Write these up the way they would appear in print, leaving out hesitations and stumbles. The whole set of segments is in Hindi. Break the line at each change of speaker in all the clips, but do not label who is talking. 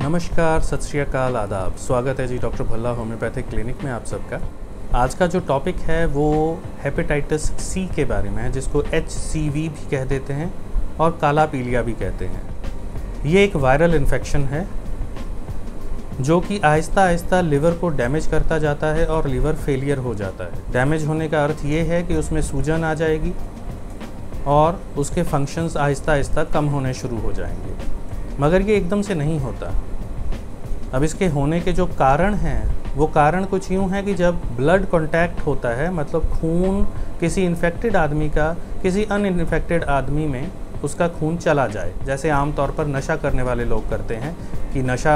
नमस्कार, सत श्री अकाल, आदाब। स्वागत है जी डॉक्टर भल्ला होम्योपैथिक क्लिनिक में आप सबका। आज का जो टॉपिक है वो हेपेटाइटिस सी के बारे में है, जिसको HCV भी कह देते हैं और काला पीलिया भी कहते हैं। ये एक वायरल इन्फेक्शन है जो कि आहिस्ता आहिस्ता लिवर को डैमेज करता जाता है और लिवर फेलियर हो जाता है। डैमेज होने का अर्थ ये है कि उसमें सूजन आ जाएगी और उसके फंक्शंस आहिस्ता आहिस्ता कम होने शुरू हो जाएंगे, मगर ये एकदम से नहीं होता। अब इसके होने के जो कारण हैं वो कारण कुछ यूँ है कि जब ब्लड कांटेक्ट होता है, मतलब खून किसी इन्फेक्टेड आदमी का किसी अनइन्फेक्टेड आदमी में उसका खून चला जाए, जैसे आमतौर पर नशा करने वाले लोग करते हैं कि नशा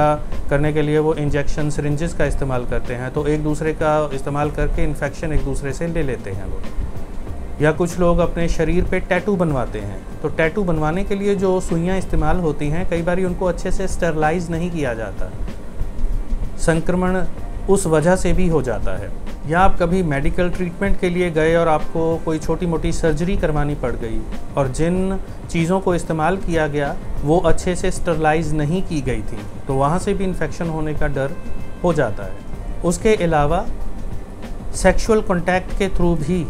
करने के लिए वो इंजेक्शन सिरिंजेस का इस्तेमाल करते हैं, तो एक दूसरे का इस्तेमाल करके इन्फेक्शन एक दूसरे से ले लेते हैं लोग। या कुछ लोग अपने शरीर पे टैटू बनवाते हैं, तो टैटू बनवाने के लिए जो सुइयाँ इस्तेमाल होती हैं कई बार उनको अच्छे से स्टेरलाइज नहीं किया जाता, संक्रमण उस वजह से भी हो जाता है। या आप कभी मेडिकल ट्रीटमेंट के लिए गए और आपको कोई छोटी मोटी सर्जरी करवानी पड़ गई और जिन चीज़ों को इस्तेमाल किया गया वो अच्छे से स्टेरलाइज नहीं की गई थी, तो वहाँ से भी इन्फेक्शन होने का डर हो जाता है। उसके अलावा सेक्सुअल कॉन्टैक्ट के थ्रू भी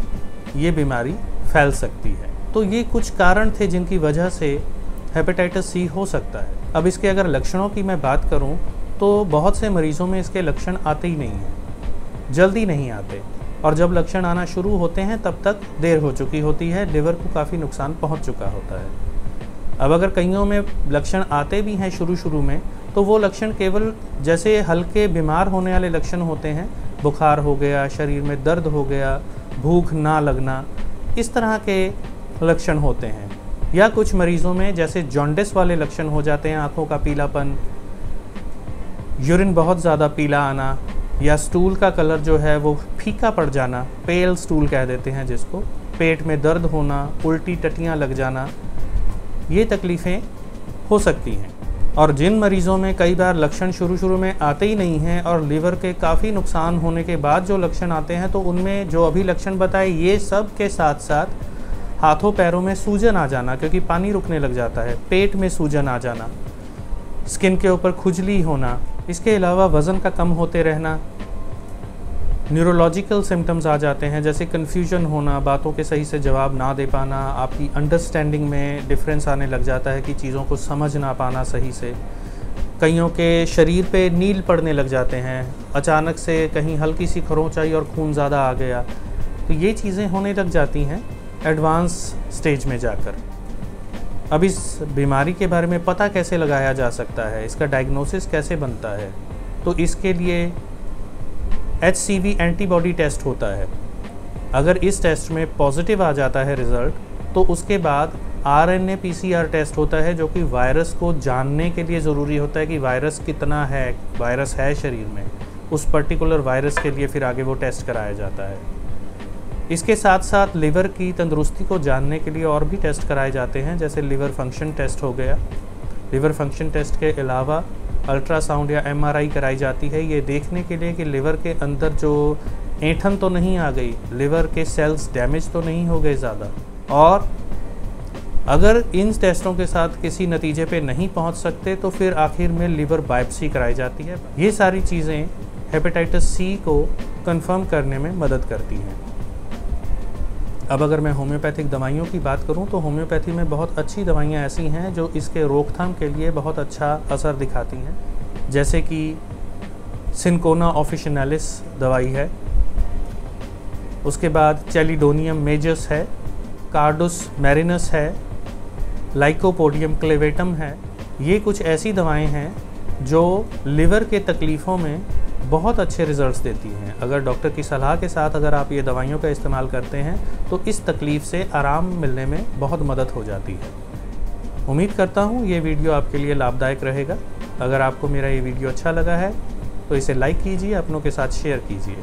ये बीमारी फैल सकती है। तो ये कुछ कारण थे जिनकी वजह से हेपेटाइटिस सी हो सकता है। अब इसके अगर लक्षणों की मैं बात करूं तो बहुत से मरीज़ों में इसके लक्षण आते ही नहीं हैं, जल्दी नहीं आते, और जब लक्षण आना शुरू होते हैं तब तक देर हो चुकी होती है, लिवर को काफ़ी नुकसान पहुंच चुका होता है। अब अगर कईयों में लक्षण आते भी हैं शुरू में, तो वो लक्षण केवल जैसे हल्के बीमार होने वाले लक्षण होते हैं, बुखार हो गया, शरीर में दर्द हो गया, भूख ना लगना, इस तरह के लक्षण होते हैं। या कुछ मरीज़ों में जैसे जॉन्डिस वाले लक्षण हो जाते हैं, आँखों का पीलापन, यूरिन बहुत ज़्यादा पीला आना, या स्टूल का कलर जो है वो फीका पड़ जाना, पेल स्टूल कह देते हैं जिसको, पेट में दर्द होना, उल्टी टट्टियाँ लग जाना, ये तकलीफ़ें हो सकती हैं। और जिन मरीज़ों में कई बार लक्षण शुरू में आते ही नहीं हैं और लिवर के काफ़ी नुकसान होने के बाद जो लक्षण आते हैं, तो उनमें जो अभी लक्षण बताए ये सब के साथ साथ हाथों पैरों में सूजन आ जाना, क्योंकि पानी रुकने लग जाता है, पेट में सूजन आ जाना, स्किन के ऊपर खुजली होना, इसके अलावा वज़न का कम होते रहना, न्यूरोलॉजिकल सिम्टम्स आ जाते हैं, जैसे कन्फ्यूजन होना, बातों के सही से जवाब ना दे पाना, आपकी अंडरस्टैंडिंग में डिफरेंस आने लग जाता है कि चीज़ों को समझ ना पाना सही से। कईयों के शरीर पे नील पड़ने लग जाते हैं, अचानक से कहीं हल्की सी खरोंच आई और खून ज़्यादा आ गया, तो ये चीज़ें होने लग जाती हैं एडवांस स्टेज में जाकर। अब इस बीमारी के बारे में पता कैसे लगाया जा सकता है, इसका डायग्नोसिस कैसे बनता है, तो इसके लिए HCV एंटीबॉडी टेस्ट होता है। अगर इस टेस्ट में पॉजिटिव आ जाता है रिज़ल्ट, तो उसके बाद RNA PCR टेस्ट होता है, जो कि वायरस को जानने के लिए ज़रूरी होता है कि वायरस कितना है, वायरस है शरीर में, उस पर्टिकुलर वायरस के लिए फिर आगे वो टेस्ट कराया जाता है। इसके साथ साथ लिवर की तंदुरुस्ती को जानने के लिए और भी टेस्ट कराए जाते हैं, जैसे लिवर फंक्शन टेस्ट हो गया। लिवर फंक्शन टेस्ट के अलावा अल्ट्रासाउंड या MRI कराई जाती है, ये देखने के लिए कि लिवर के अंदर जो ऐंठन तो नहीं आ गई, लिवर के सेल्स डैमेज तो नहीं हो गए ज़्यादा। और अगर इन टेस्टों के साथ किसी नतीजे पे नहीं पहुंच सकते, तो फिर आखिर में लिवर बायोप्सी कराई जाती है। ये सारी चीज़ें हेपेटाइटिस सी को कंफर्म करने में मदद करती हैं। अब अगर मैं होम्योपैथिक दवाइयों की बात करूं, तो होम्योपैथी में बहुत अच्छी दवाइयां ऐसी हैं जो इसके रोकथाम के लिए बहुत अच्छा असर दिखाती हैं, जैसे कि सिंकोना ऑफिशिनालिस दवाई है, उसके बाद चैलिडोनियम मेजस है, कार्डुस मैरिनस है, लाइकोपोडियम क्लेवेटम है। ये कुछ ऐसी दवाएं हैं जो लिवर के तकलीफ़ों में बहुत अच्छे रिजल्ट्स देती हैं। अगर डॉक्टर की सलाह के साथ अगर आप ये दवाइयों का इस्तेमाल करते हैं, तो इस तकलीफ़ से आराम मिलने में बहुत मदद हो जाती है। उम्मीद करता हूँ ये वीडियो आपके लिए लाभदायक रहेगा। अगर आपको मेरा ये वीडियो अच्छा लगा है तो इसे लाइक कीजिए, अपनों के साथ शेयर कीजिए।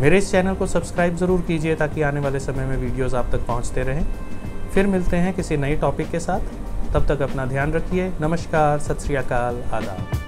मेरे इस चैनल को सब्सक्राइब ज़रूर कीजिए ताकि आने वाले समय में वीडियोज़ आप तक पहुँचते रहें। फिर मिलते हैं किसी नए टॉपिक के साथ, तब तक अपना ध्यान रखिए। नमस्कार, सत श्री अकाल, आदाब।